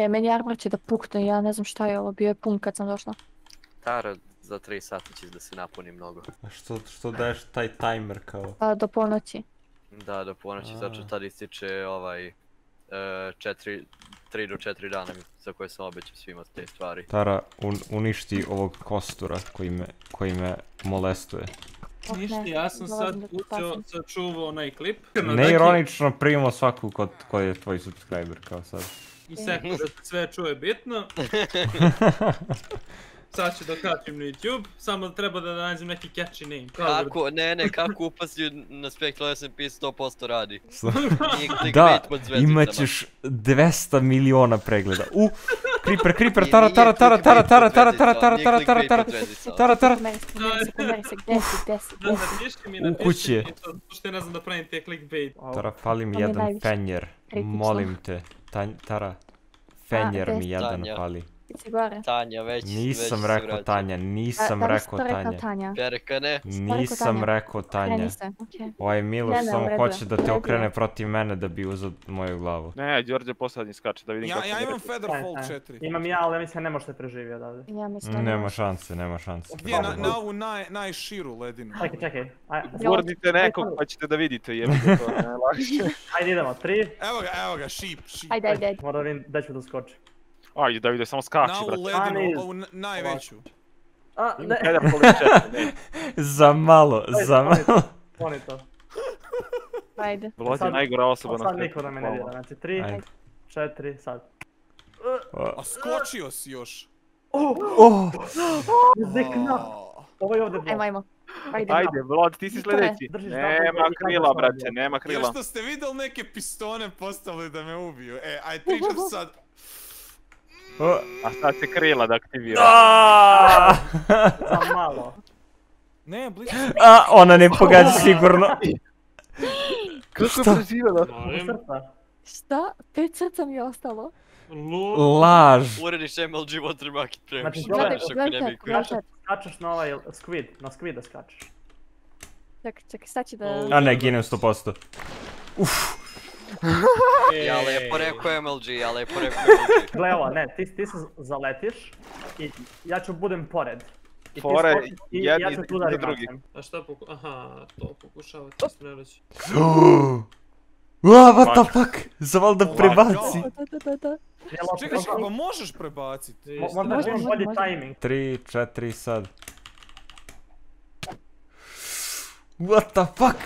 Meni armor će da pukne, ja ne znam šta je ovo, bio je pun kad sam došla. Tara, za 3 sata će da se napuni mnogo. A što daješ taj timer kao? Pa do ponoći. Da, do ponoći, zato tad ističe ovaj 3 do 4 dana za koje sam obećao svima te stvari. Tara, uništi ovog kostura koji me molestuje. Ništa, ja sam sad sačuvao onaj klip. Neironično primimo svaku koji je tvoj subscriber kao sad. I sekund da sve čuje bitno. Sad ću da kačim na YouTube, samo treba da nađem neki catchy name. Kako, kako upasti na Spectral SMP 100% radi. Da, imat ćeš 200 miliona pregleda. Creeper, Tara. U kući je. Što ne znam da pravim te clickbait. Tara, fali mi jedan fenjer. Molim te. Tara, fenjer mi jedan fali. Tanja, već nisam rekao Tanja, nisam rekao Tanja. Perkane? Nisam rekao Tanja. Ovaj Miloš samo hoće da te okrene protiv mene da bi uzeo moju glavu. Ne, Đorđe poslednji skače da vidim kako... Ja imam Featherfall 4. Imam ja, ali mislim ne možete preživjeti odavde. Nema šanse. Gdje, na ovu najširu ledinu? Čekaj. Gurnite nekog pa ćete da vidite, jebite to, ne lakše. Ajde idemo, 3. Evo ga, sheep. Ajde. Moram da vidim da ću da skoči. Ajde, Davide, samo skači, brate. Na ovu ledinu, ovu najveću. Za malo. Oni to. Ajde. Vlad je najgora osoba na svijetu. Sad niko da me ne dira, znači 3, 4, sad. A skočio si još. Zekna. Ovo je ovdje Vlad. Ajmo. Ajde, Vlad, ti si sljedeći. Nema krila, brate, nema krila. Još što ste vidjeli neke pistone postavili da me ubiju. Ajde, pričam sad. A sad se krila da aktivira. Za malo. Ne, blizu. Ona ne pogađa sigurno. Kako je preživjela? Šta? 5 srca mi je ostalo. Laž. Urediš MLG Watermarket prema. Znači, skačeš na ovaj squid, na squida skačeš. Čekaj, sad će da... A ne, ginem 100%. Ja lepo rekao MLG. Gle ovo, ne, ti se zaletiš i ja ću budem pored. Fore, i ja ću tu da drugi. A šta aha, to pokušavate spreći. What the fuck? Zaval da prebaci. Čekaj, pa možeš prebaciti. Možda imam bolji timing. 3, 4, sad. What the fuck?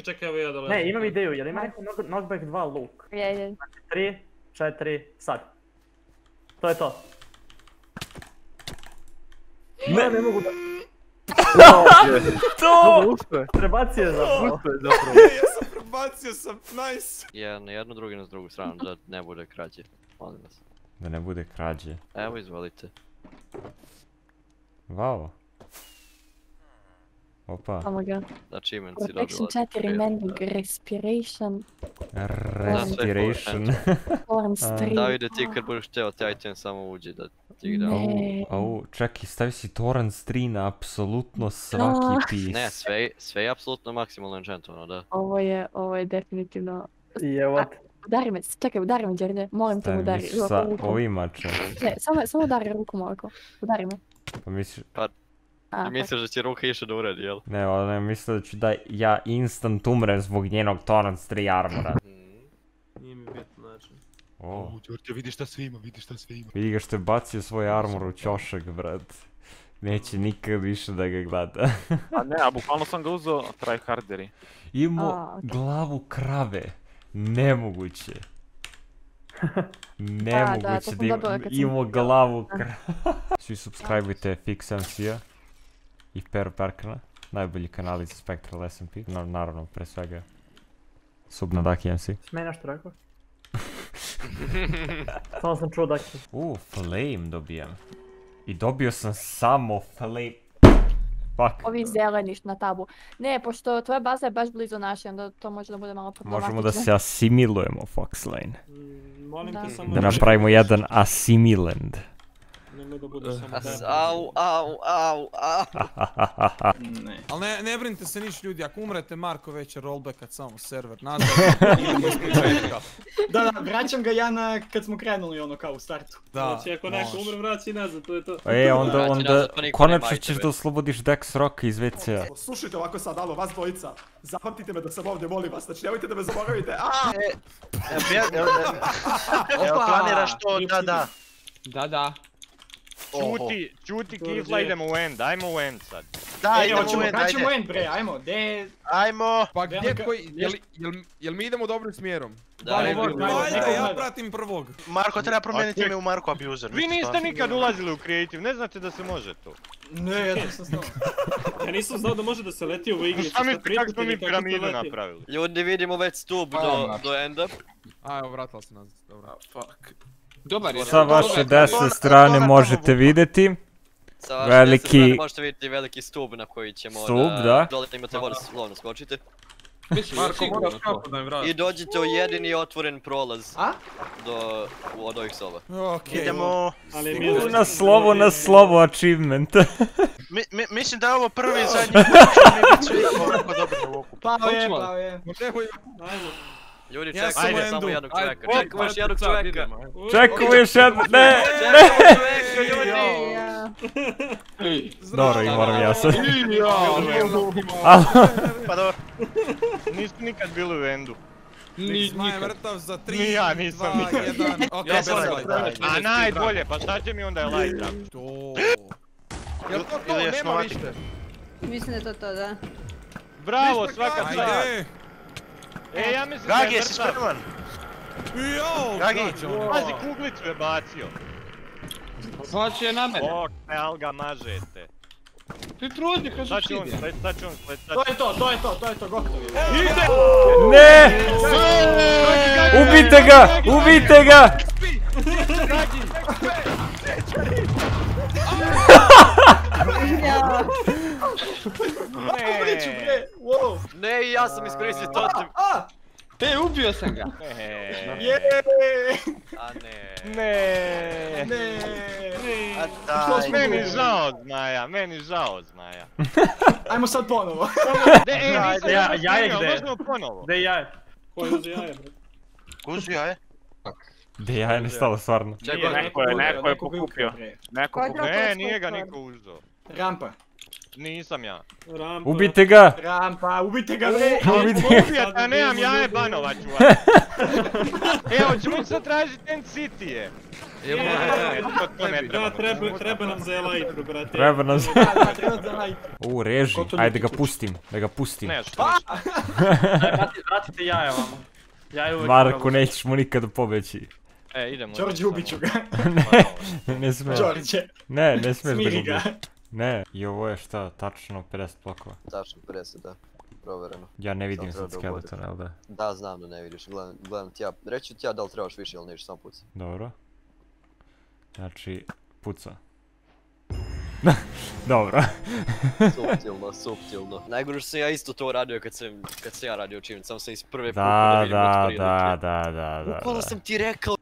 Čekaj, evo ja dolazim. Ne, imam ideju, jel ima neko knockback 2 luk? Je. 3, 4, sad. To je to. Ne mogu da... To! Prebacio zapravo. Ja sam prebacio sam, nice. Jedan na jednu, drugi na drugu stranu, da ne bude krađe. Molim vas. Da ne bude krađe. Evo, izvolite. Wow. Opa. Znači imen si dobila. Protection 4, mending, respiration. Respiration. Thorns 3. Davide, ti kad budeš hteo taj item samo uđi da ti ga dao. Čekaj, stavi si Torrents 3 na apsolutno svaki pis. Ne, sve je apsolutno maksimalno enchantovano, da. Ovo je definitivno... Jevat. Udari me, čekaj, udari me, Đerde, molim te udari. Staviš sa ovima če. Ne, samo udari rukom ovako, udari me. Pa misliš... Misliš da će ruka išta da uredi, jel? Ne, ona misle da ću da ja instant umrem zbog njenog Torrents 3 armora. Nije mi bitno način. Đorđe, vidi šta sve ima. Vidi ga što je bacio svoj armor u ćošak, brat. Neće nikad više da ga gleda. A ne, a bukvalno sam ga uzeo tryharderi. Imao glavu krave. Nemoguće. Nemoguće da imao glavu krave. Svi subscribe-ujte FixMC-a i Pero Perkana. Najbolji kanali za Spectral SMP. Naravno, pre svega sub na Daki MC. Smej nešto rekao? Samo sam čuo Daki. Flame dobijam. I dobio sam samo flame. Fuck. Ovi zeleniš na tabu. Ne, pošto tvoja baza je baš blizu naše, onda to može da bude malo problematično. Možemo da se asimilujemo, Foxlane. Molim te samo... Da napravimo jedan Assimiland. Nemoj da budeš samo Au. Ne. Ali ne brinite se niš ljudi, ako umrete Marko već će rollbackat samo server nazad. Idemo iz početka. Da, vraćam ga ja na kad smo krenuli ono kao u startu. Da, Znači ako neko umre vraći nazad, to je to. Onda konačno ćeš da oslobodiš Dex Rocka iz WC-a. Slušajte ovako sad, alo, vas dvojica. Zapamtite me da sam ovdje, molim vas, znači nemojte da me zaboravite. Evo planiraš to, da. Da. Čuti Kifla, idemo u end, ajmo u end sad. Da, idemo u end, ajde. Ćemo end bre, ajmo, Ajmo. Pa gdje koji, jel mi idemo dobrim smjerom? Ajde, ja pratim prvog. Marko, treba promijeniti ime u Marko Abuser. Vi niste nikad ulazili u Creative, ne znate da se može to. Ne, ja to sam znao. Ja nisam znao da može da se leti u igri. Sami kako smo mi piramidu napravili. Ljudi, vidimo već stup do enda. A evo, vratila se nazad, dobro. Fuck. Dobar je. Sa vaše desne strane možete vidjeti Sa vaše desne strane veliki možete vidjeti veliki stup na koji ćemo stup, da. Dole imate vodu, slovno skočite. Marko, moraš kapu da im vrati. I dođite u jedini otvoren prolaz A? od ovih soba. Okej. Idemo. na slovo achievement. Mislim da je ovo prvi i zadnji put što mi biti svi ovako dobro u oku. Pao je. Ljudi, Ja sam čekajte u samo endu. jednog čovjeka. Čekamo još jednog čovjeka. Čekamo još jednog, ne! Dobro, i moram ja sad. Pa dobro. Nisu nikad bili u endu. Zmaj vrtav za 3, Ni ja nisam 2, nikad. 1. Ok, Ja sam bez light. A najbolje, pa šta će mi onda je light trap? To. Jel to nema više? Mislim da je to, da. Bravo, svaka čast. Ajde. Ja mislim da je Gagi, jesi spreman? Jo, Gagi, pazi, kuglicu je bacio. Znači je na mene. Bok, al ga mažete. Ti trudi, kad Sad su će on ide. splet, sad će on splet, sad To je to, gotovo je. Ne! Ubijte ga! Ne, ja sam iskoristio totem. Ubio sam ga. A ne. Ne. A daj. Meni žao zmaja. Ajmo sad ponovo. Jaje gde? Možemo ponovo. Gde je jaje? Ko je uzi jaje, bre? Kuzi jaje? Gdje ja je nestalo stvarno. Neko je pokupio. Ne, nije ga niko uzeo. Rampa. Nisam ja. Rampa. Ubijte ga! Rampa, ubijte ga bre! Ubijat, a nemam jaje banova ću. Evo, ćemo sad tražiti End City-je. Da, treba nam za elitru, brate. Treba nam za... Treba za light. Reži, ajde da ga pustim. Ne, što Vratite jaje vamo. Jaje uvijek. Marko, nećeš mu nikada pobeći. idemo. Đorđe, ubit ću ga. Ne smiješ. Đorđe. Ne smiješ da Smiri ga ga. ubiješ. Ne, i ovo je šta, tačno 50 blokova. Tačno 50, da. Provereno. Ja ne vidim Samo sad treba da skeleton, jel da? Da, znam da ne vidiš, gledam ti ja. Reći ću ti ja da li trebaš više ili nećeš samo pucati. Dobro. Znači, puca. Dobro. Suptilno. Najgore što sam ja isto to radio kad sam ja radio achievement, samo sam iz prve puta Da. Bukvalno sam ti rekao